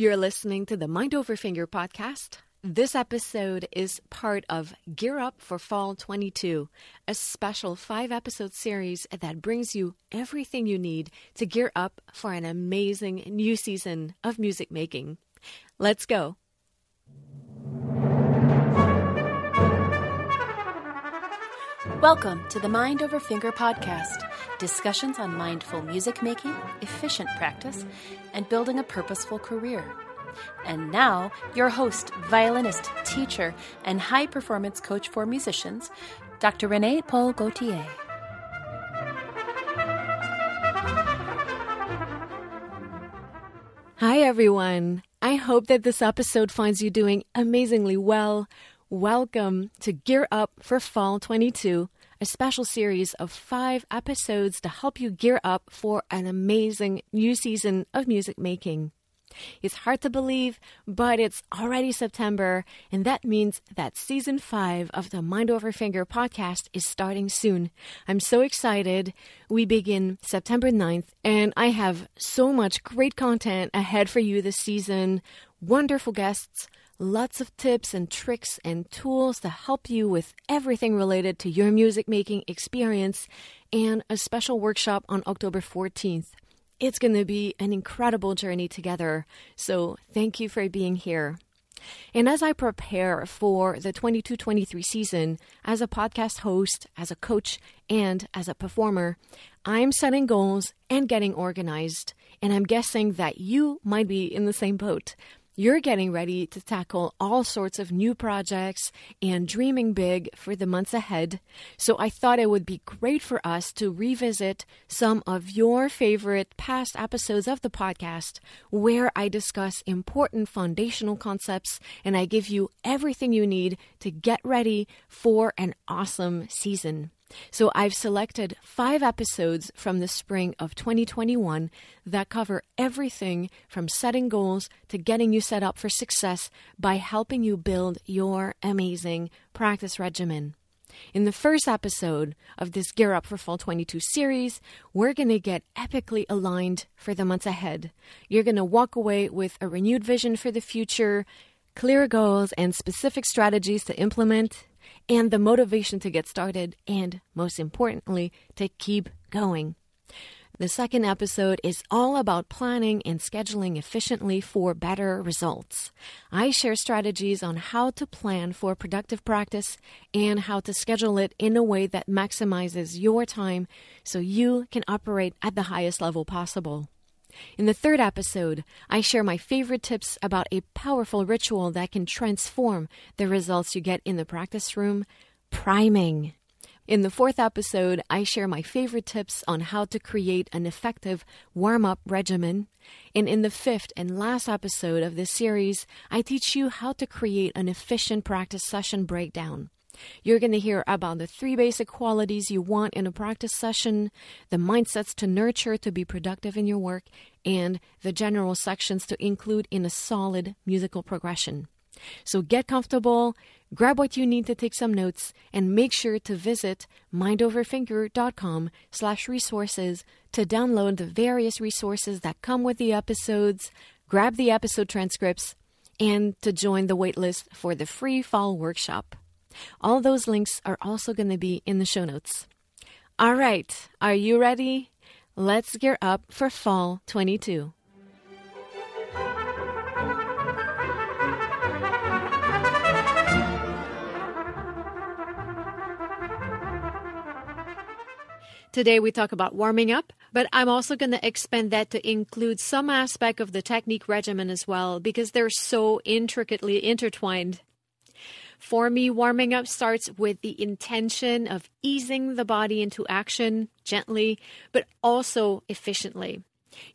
You're listening to the Mind Over Finger podcast. This episode is part of Gear Up for Fall 22, a special 5-episode series that brings you everything you need to gear up for an amazing new season of music making. Let's go. Welcome to the Mind Over Finger podcast, discussions on mindful music making, efficient practice, and building a purposeful career. And now, your host, violinist, teacher, and high-performance coach for musicians, Dr. Renee Paul Gauthier. Hi, everyone. I hope that this episode finds you doing amazingly well. Welcome to Gear Up for Fall 22, a special series of 5 episodes to help you gear up for an amazing new season of music making. It's hard to believe, but it's already September, and that means that Season 5 of the Mind Over Finger podcast is starting soon. I'm so excited. We begin September 9th, and I have so much great content ahead for you this season. Wonderful guests, lots of tips and tricks and tools to help you with everything related to your music making experience, and a special workshop on October 14th. It's going to be an incredible journey together, so thank you for being here. And as I prepare for the 22-23 season, as a podcast host, as a coach, and as a performer, I'm setting goals and getting organized, and I'm guessing that you might be in the same boat. You're getting ready to tackle all sorts of new projects and dreaming big for the months ahead. So I thought it would be great for us to revisit some of your favorite past episodes of the podcast where I discuss important foundational concepts and I give you everything you need to get ready for an awesome season. So I've selected 5 episodes from the spring of 2021 that cover everything from setting goals to getting you set up for success by helping you build your amazing practice regimen. In the first episode of this Gear Up for Fall 22 series, we're going to get epically aligned for the months ahead. You're going to walk away with a renewed vision for the future, clear goals and specific strategies to implement, and the motivation to get started, and most importantly, to keep going. The second episode is all about planning and scheduling efficiently for better results. I share strategies on how to plan for productive practice and how to schedule it in a way that maximizes your time so you can operate at the highest level possible. In the third episode, I share my favorite tips about a powerful ritual that can transform the results you get in the practice room, priming. In the fourth episode, I share my favorite tips on how to create an effective warm-up regimen. And in the fifth and last episode of this series, I teach you how to create an efficient practice session breakdown. You're going to hear about the 3 basic qualities you want in a practice session, the mindsets to nurture to be productive in your work, and the general sections to include in a solid musical progression. So get comfortable, grab what you need to take some notes, and make sure to visit mindoverfinger.com/resources to download the various resources that come with the episodes, grab the episode transcripts, and to join the waitlist for the free fall workshop. All those links are also going to be in the show notes. All right, are you ready? Let's gear up for Fall 22. Today we talk about warming up, but I'm also going to expand that to include some aspect of the technique regimen as well because they're so intricately intertwined. For me, warming up starts with the intention of easing the body into action gently, but also efficiently.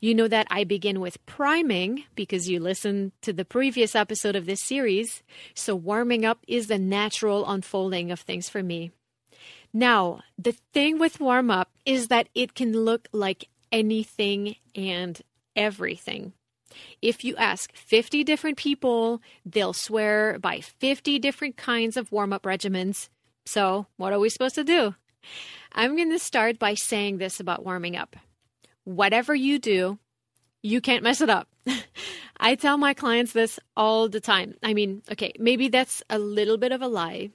You know that I begin with priming because you listened to the previous episode of this series, so warming up is the natural unfolding of things for me. Now, the thing with warm-up is that it can look like anything and everything. If you ask 50 different people, they'll swear by 50 different kinds of warm-up regimens. So what are we supposed to do? I'm going to start by saying this about warming up. Whatever you do, you can't mess it up. I tell my clients this all the time. I mean, okay, maybe that's a little bit of a lie.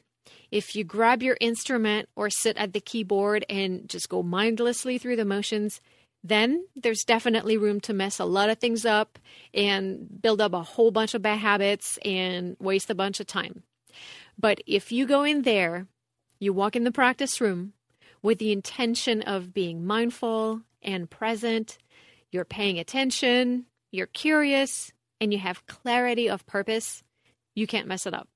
If you grab your instrument or sit at the keyboard and just go mindlessly through the motions, then there's definitely room to mess a lot of things up and build up a whole bunch of bad habits and waste a bunch of time. But if you go in there, you walk in the practice room with the intention of being mindful and present, you're paying attention, you're curious, and you have clarity of purpose, you can't mess it up.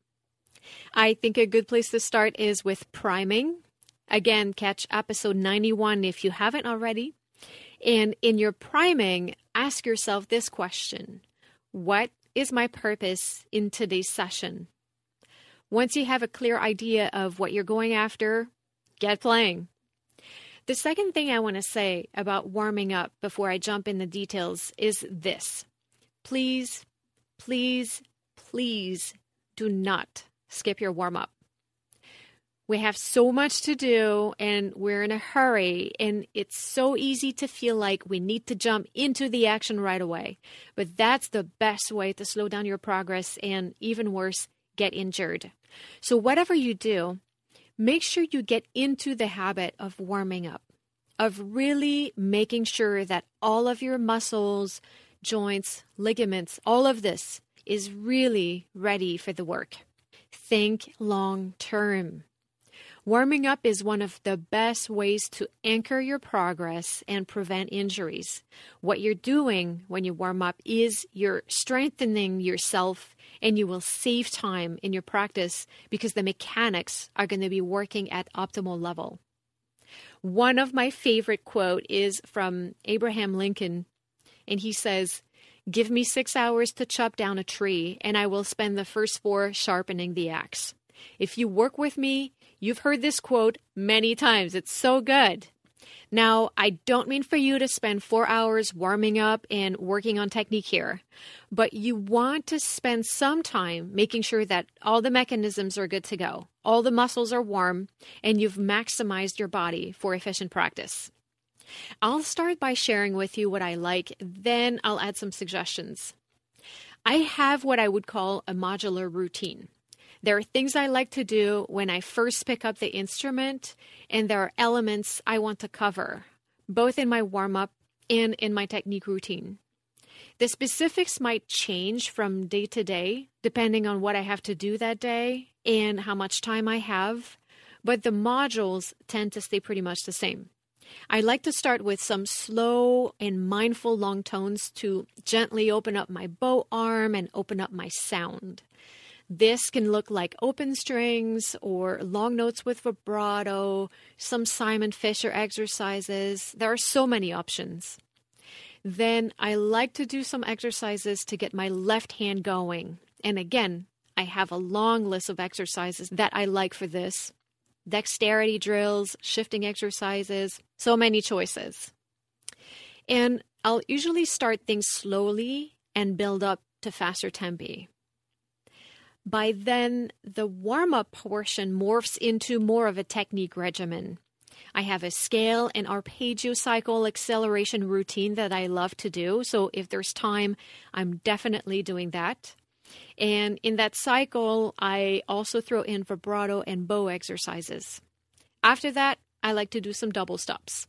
I think a good place to start is with priming. Again, catch episode 91 if you haven't already. And in your priming, ask yourself this question: what is my purpose in today's session? Once you have a clear idea of what you're going after, get playing. The second thing I want to say about warming up before I jump in the details is this. Please, please, please do not skip your warm-up. We have so much to do and we're in a hurry, and it's so easy to feel like we need to jump into the action right away. But that's the best way to slow down your progress and, even worse, get injured. So whatever you do, make sure you get into the habit of warming up, of really making sure that all of your muscles, joints, ligaments, all of this is really ready for the work. Think long term. Warming up is one of the best ways to anchor your progress and prevent injuries. What you're doing when you warm up is you're strengthening yourself, and you will save time in your practice because the mechanics are going to be working at optimal level. One of my favorite quotes is from Abraham Lincoln, and he says, "Give me 6 hours to chop down a tree, and I will spend the first 4 sharpening the axe." If you work with me, you've heard this quote many times. It's so good. Now, I don't mean for you to spend 4 hours warming up and working on technique here, but you want to spend some time making sure that all the mechanisms are good to go, all the muscles are warm, and you've maximized your body for efficient practice. I'll start by sharing with you what I like, then I'll add some suggestions. I have what I would call a modular routine. There are things I like to do when I first pick up the instrument, and there are elements I want to cover, both in my warm-up and in my technique routine. The specifics might change from day to day, depending on what I have to do that day and how much time I have, but the modules tend to stay pretty much the same. I like to start with some slow and mindful long tones to gently open up my bow arm and open up my sound. This can look like open strings or long notes with vibrato, some Simon Fisher exercises. There are so many options. Then I like to do some exercises to get my left hand going. And again, I have a long list of exercises that I like for this. Dexterity drills, shifting exercises, so many choices. And I'll usually start things slowly and build up to faster tempi. By then, the warm-up portion morphs into more of a technique regimen. I have a scale and arpeggio cycle acceleration routine that I love to do, so if there's time, I'm definitely doing that. And in that cycle, I also throw in vibrato and bow exercises. After that, I like to do some double stops.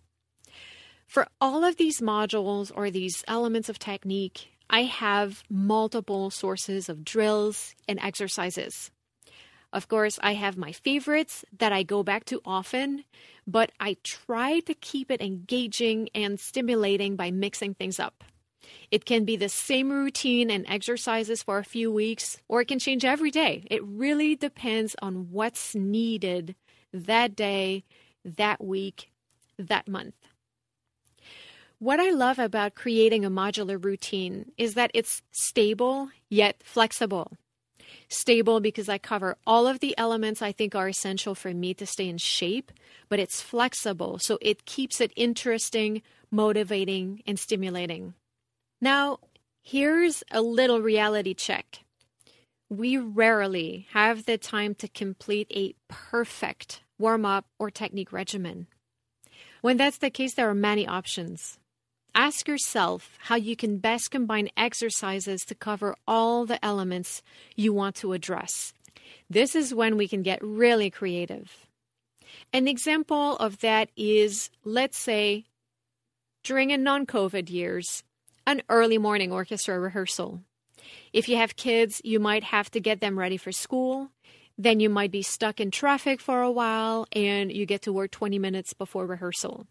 For all of these modules or these elements of technique, I have multiple sources of drills and exercises. Of course, I have my favorites that I go back to often, but I try to keep it engaging and stimulating by mixing things up. It can be the same routine and exercises for a few weeks, or it can change every day. It really depends on what's needed that day, that week, that month. What I love about creating a modular routine is that it's stable yet flexible. Stable because I cover all of the elements I think are essential for me to stay in shape, but it's flexible, so it keeps it interesting, motivating, and stimulating. Now, here's a little reality check. We rarely have the time to complete a perfect warm-up or technique regimen. When that's the case, there are many options. Ask yourself how you can best combine exercises to cover all the elements you want to address. This is when we can get really creative. An example of that is, let's say, during a non-COVID years, an early morning orchestra rehearsal. If you have kids, you might have to get them ready for school. Then you might be stuck in traffic for a while and you get to work 20 minutes before rehearsal.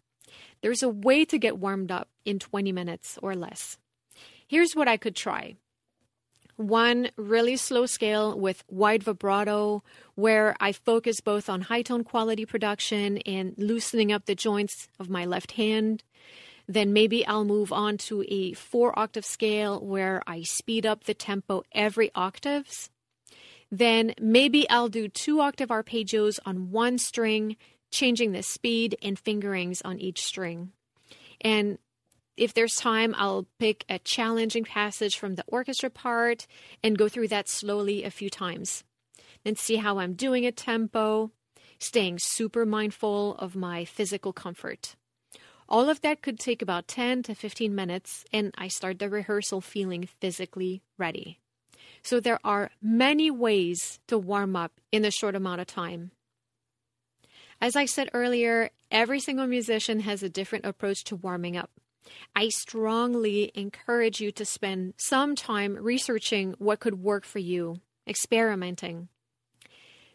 There's a way to get warmed up in 20 minutes or less. Here's what I could try. One really slow scale with wide vibrato where I focus both on high tone quality production and loosening up the joints of my left hand. Then maybe I'll move on to a 4-octave scale where I speed up the tempo every octaves. Then maybe I'll do 2-octave arpeggios on one string, changing the speed and fingerings on each string. And if there's time, I'll pick a challenging passage from the orchestra part and go through that slowly a few times. Then see how I'm doing at tempo, staying super mindful of my physical comfort. All of that could take about 10 to 15 minutes, and I start the rehearsal feeling physically ready. So there are many ways to warm up in a short amount of time. As I said earlier, every single musician has a different approach to warming up. I strongly encourage you to spend some time researching what could work for you, experimenting.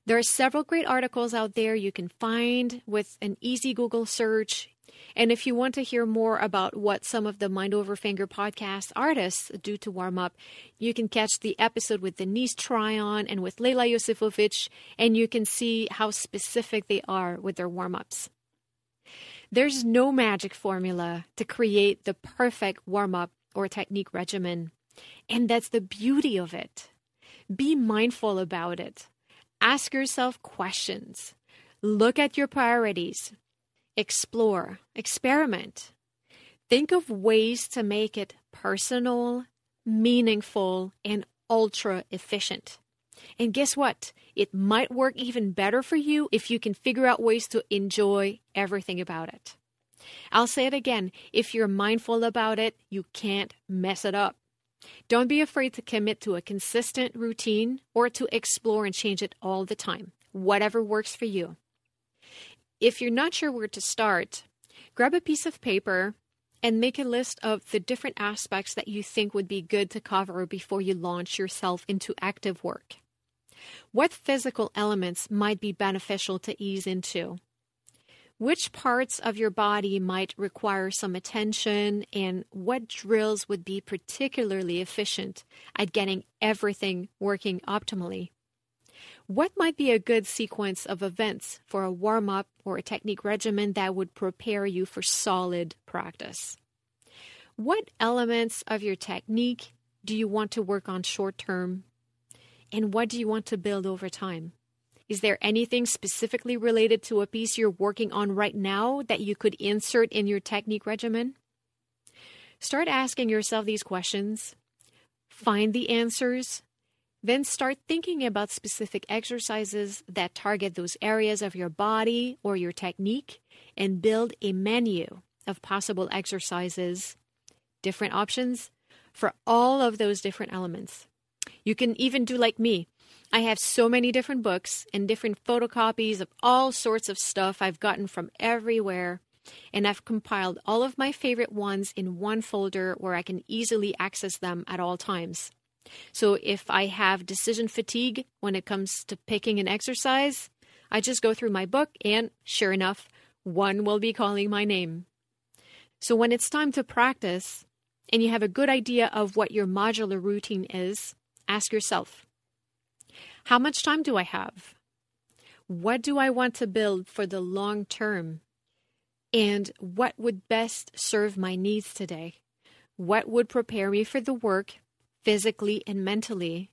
There are several great articles out there you can find with an easy Google search. And if you want to hear more about what some of the Mind Over Finger podcast artists do to warm up, you can catch the episode with Denise Tryon and with Leila Yosifovic, and you can see how specific they are with their warm-ups. There's no magic formula to create the perfect warm-up or technique regimen, and that's the beauty of it. Be mindful about it. Ask yourself questions. Look at your priorities. Explore, experiment. Think of ways to make it personal, meaningful, and ultra efficient. And guess what? It might work even better for you if you can figure out ways to enjoy everything about it. I'll say it again. If you're mindful about it, you can't mess it up. Don't be afraid to commit to a consistent routine or to explore and change it all the time. Whatever works for you. If you're not sure where to start, grab a piece of paper and make a list of the different aspects that you think would be good to cover before you launch yourself into active work. What physical elements might be beneficial to ease into? Which parts of your body might require some attention, and what drills would be particularly efficient at getting everything working optimally? What might be a good sequence of events for a warm-up or a technique regimen that would prepare you for solid practice? What elements of your technique do you want to work on short-term? And what do you want to build over time? Is there anything specifically related to a piece you're working on right now that you could insert in your technique regimen? Start asking yourself these questions. Find the answers. Then start thinking about specific exercises that target those areas of your body or your technique and build a menu of possible exercises, different options for all of those different elements. You can even do like me. I have so many different books and different photocopies of all sorts of stuff I've gotten from everywhere, and I've compiled all of my favorite ones in one folder where I can easily access them at all times. So if I have decision fatigue when it comes to picking an exercise, I just go through my book and, sure enough, one will be calling my name. So when it's time to practice and you have a good idea of what your modular routine is, ask yourself, how much time do I have? What do I want to build for the long term? And what would best serve my needs today? What would prepare me for the work physically and mentally?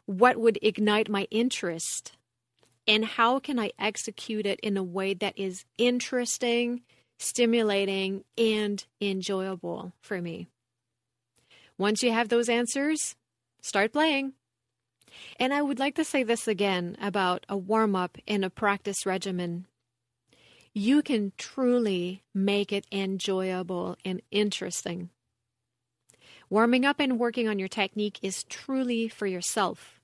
What would ignite my interest? And how can I execute it in a way that is interesting, stimulating, and enjoyable for me? Once you have those answers, start playing. And I would like to say this again about a warm-up and a practice regimen. you can truly make it enjoyable and interesting. Warming up and working on your technique is truly for yourself.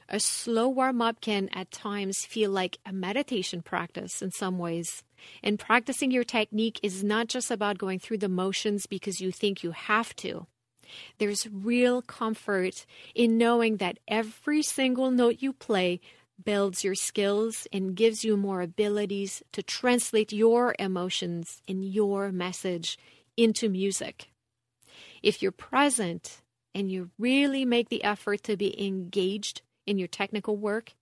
A slow warm-up can at times feel like a meditation practice in some ways. And practicing your technique is not just about going through the motions because you think you have to. There's real comfort in knowing that every single note you play builds your skills and gives you more abilities to translate your emotions and your message into music. If you're present and you really make the effort to be engaged in your technical work,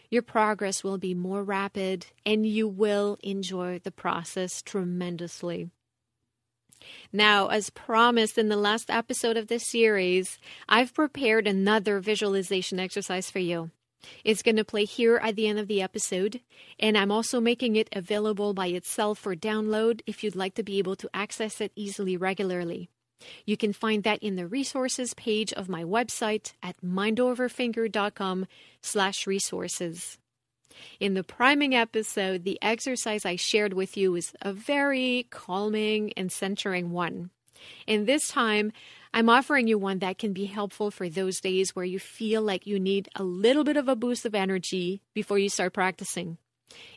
your progress will be more rapid and you will enjoy the process tremendously. Now, as promised in the last episode of this series, I've prepared another visualization exercise for you. It's going to play here at the end of the episode, and I'm also making it available by itself for download if you'd like to be able to access it easily regularly. You can find that in the resources page of my website at mindoverfinger.com/resources. In the priming episode, the exercise I shared with you is a very calming and centering one. And this time, I'm offering you one that can be helpful for those days where you feel like you need a little bit of a boost of energy before you start practicing.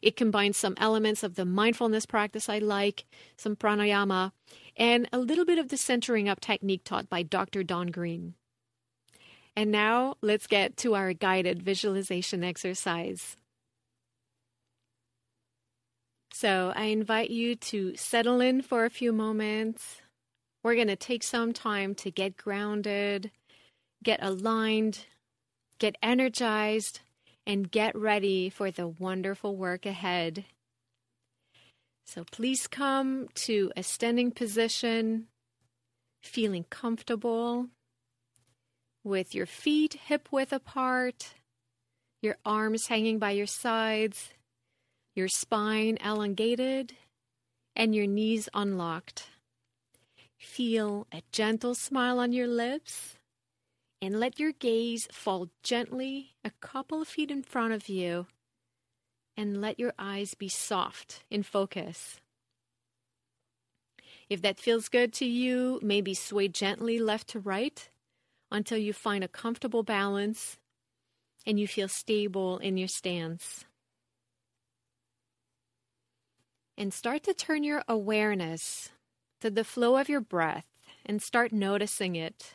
It combines some elements of the mindfulness practice I like, some pranayama, and a little bit of the centering up technique taught by Dr. Don Green. And now, let's get to our guided visualization exercise. So I invite you to settle in for a few moments. We're going to take some time to get grounded, get aligned, get energized, and get ready for the wonderful work ahead. So please come to a standing position, feeling comfortable, with your feet hip-width apart, your arms hanging by your sides, your spine elongated, and your knees unlocked. Feel a gentle smile on your lips, and let your gaze fall gently a couple of feet in front of you, and let your eyes be soft in focus. If that feels good to you, maybe sway gently left to right until you find a comfortable balance and you feel stable in your stance. And start to turn your awareness to the flow of your breath and start noticing it.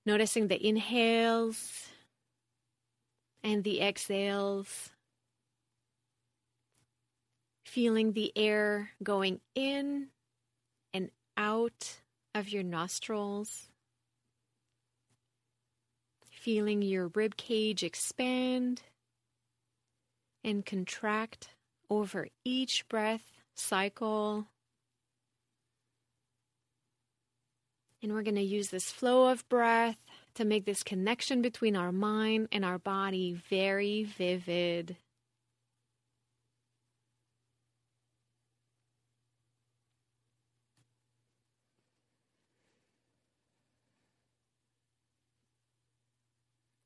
Noticing the inhales and the exhales. Feeling the air going in and out of your nostrils. Feeling your rib cage expand and contract over each breath cycle. And we're going to use this flow of breath to make this connection between our mind and our body very vivid.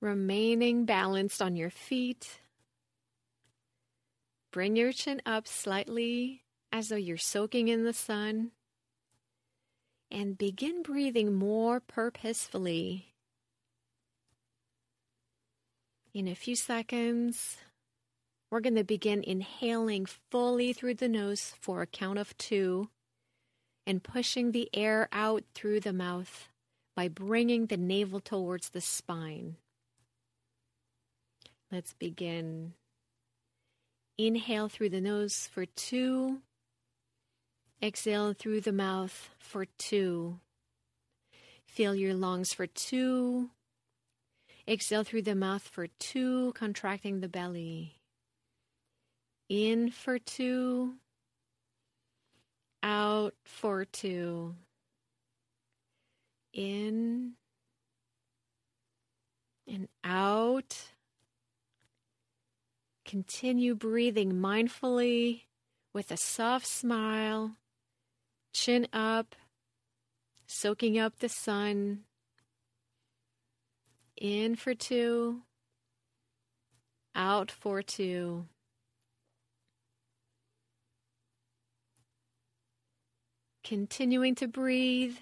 Remaining balanced on your feet. Bring your chin up slightly as though you're soaking in the sun. And begin breathing more purposefully. In a few seconds, we're going to begin inhaling fully through the nose for a count of 2 and pushing the air out through the mouth by bringing the navel towards the spine. Let's begin. Inhale through the nose for 2. Exhale through the mouth for 2. Fill your lungs for 2. Exhale through the mouth for 2, contracting the belly. In for 2. Out for 2. In and out. Continue breathing mindfully with a soft smile, chin up, soaking up the sun. In for 2, out for 2. continuing to breathe,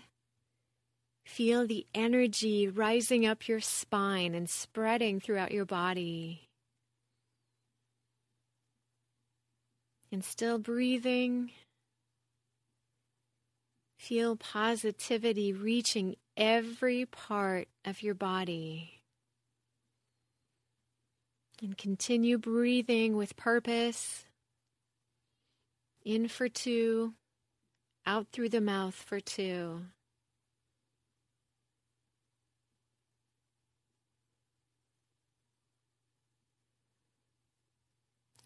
feel the energy rising up your spine and spreading throughout your body. And still breathing, feel positivity reaching every part of your body. And continue breathing with purpose. In for 2, out through the mouth for 2.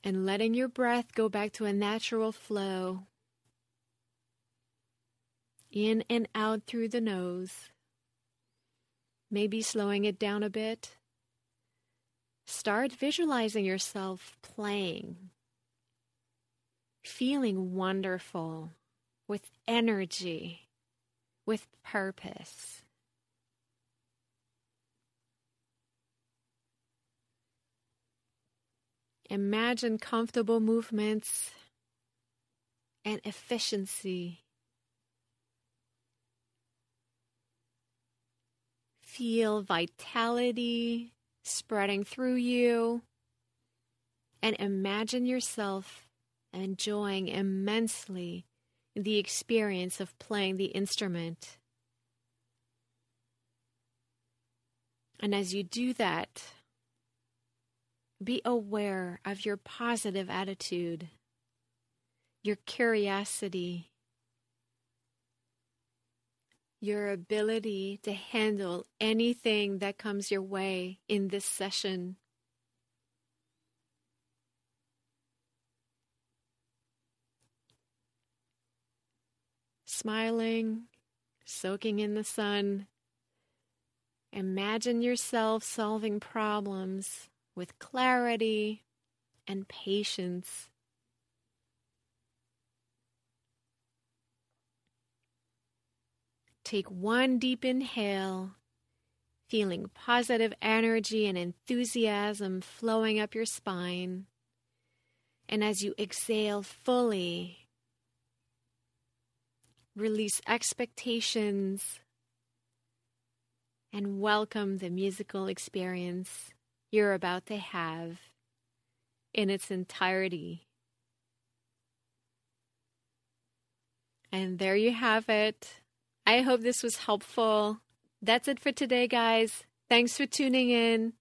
And letting your breath go back to a natural flow. In and out through the nose. Maybe slowing it down a bit. Start visualizing yourself playing. Feeling wonderful, with energy, with purpose. Imagine comfortable movements and efficiency. Feel vitality spreading through you, and imagine yourself enjoying immensely the experience of playing the instrument. And as you do that, be aware of your positive attitude, your curiosity, your ability to handle anything that comes your way in this session. Smiling, soaking in the sun. Imagine yourself solving problems with clarity and patience. Take one deep inhale, feeling positive energy and enthusiasm flowing up your spine. And as you exhale fully, release expectations and welcome the musical experience you're about to have in its entirety. And there you have it. I hope this was helpful. That's it for today, guys. Thanks for tuning in.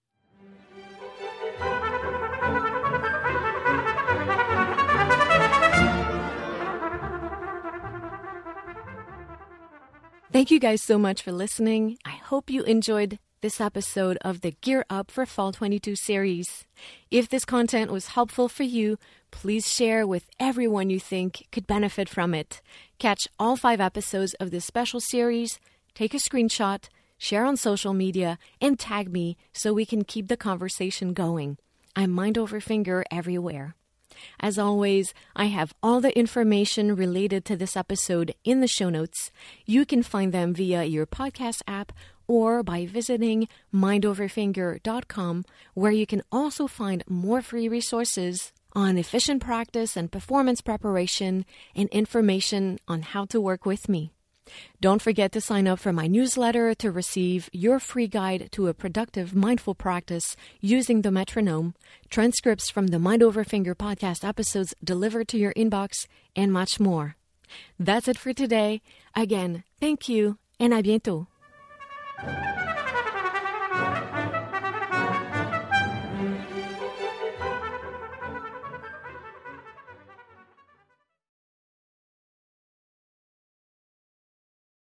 Thank you guys so much for listening. I hope you enjoyed this episode of the Gear Up for Fall 22 series. If this content was helpful for you, please share with everyone you think could benefit from it. Catch all 5 episodes of this special series, take a screenshot, share on social media, and tag me so we can keep the conversation going. I'm Mind Over Finger everywhere. As always, I have all the information related to this episode in the show notes. You can find them via your podcast app or by visiting mindoverfinger.com, where you can also find more free resources on efficient practice and performance preparation and information on how to work with me. Don't forget to sign up for my newsletter to receive your free guide to a productive mindful practice using the metronome, transcripts from the Mind Over Finger podcast episodes delivered to your inbox, and much more. That's it for today. Again, thank you, and à bientôt.